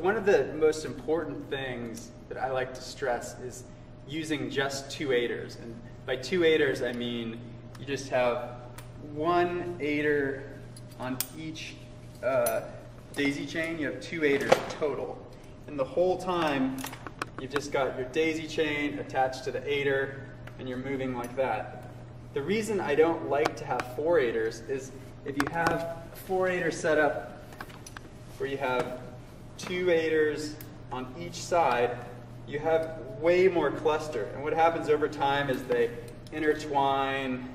One of the most important things that I like to stress is using just 2/8ers. And by 2/8ers, I mean you just have 1/8er on each daisy chain. You have 2/8ers total. And the whole time, you've just got your daisy chain attached to the 8er, and you're moving like that. The reason I don't like to have 4/8ers is if you have a 4/8er setup where you have 2/8ers on each side, you have way more cluster. And what happens over time is they intertwine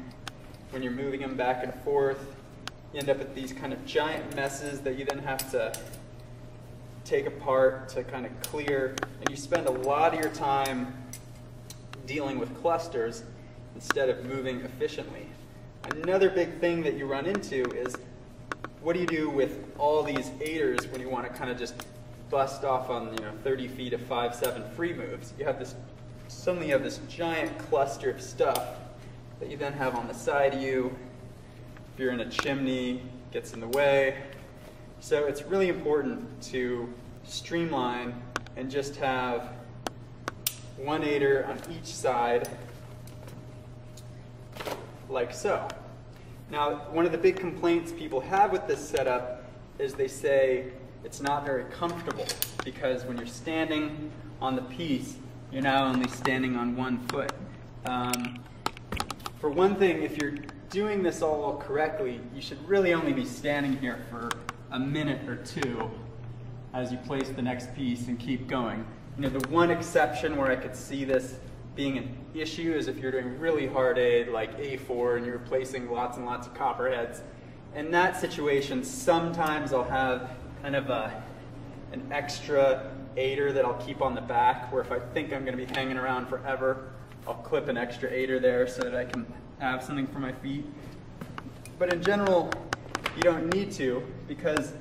when you're moving them back and forth. You end up with these kind of giant messes that you then have to take apart to kind of clear. And you spend a lot of your time dealing with clusters instead of moving efficiently. Another big thing that you run into is what do you do with all these 8ers when you want to kind of just bust off on 30 feet of 5/7 free moves? You have this, suddenly you have this giant cluster of stuff that you then have on the side of you. If you're in a chimney, it gets in the way. So it's really important to streamline and just have 1/8er on each side, like so. Now, one of the big complaints people have with this setup is they say it's not very comfortable because when you're standing on the piece, you're now only standing on one foot. For one thing, if you're doing this all correctly, you should really only be standing here for a minute or two as you place the next piece and keep going. The one exception where I could see this being an issue is if you're doing really hard aid like A4 and you're replacing lots and lots of copperheads. In that situation, sometimes I'll have kind of an extra 8er that I'll keep on the back, where if I think I'm going to be hanging around forever, I'll clip an extra 8er there so that I can have something for my feet. But in general, you don't need to, because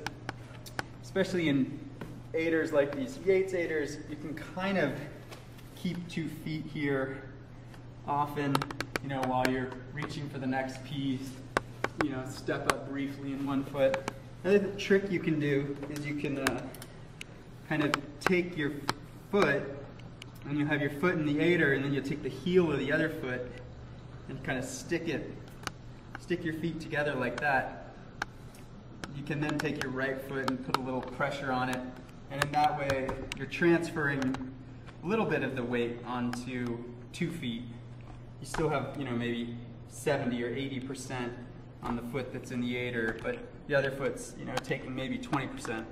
especially in 8ers like these Yates 8ers, you can kind of keep 2 feet here often, while you're reaching for the next piece, step up briefly in 1 foot. Another trick you can do is you can kind of take your foot, and you have your foot in the 8er, and then you take the heel of the other foot and kind of stick your feet together like that. You can then take your right foot and put a little pressure on it, and in that way you're transferring a little bit of the weight onto 2 feet. You still have, maybe 70 or 80% on the foot that's in the 8er, but the other foot's, taking maybe 20%.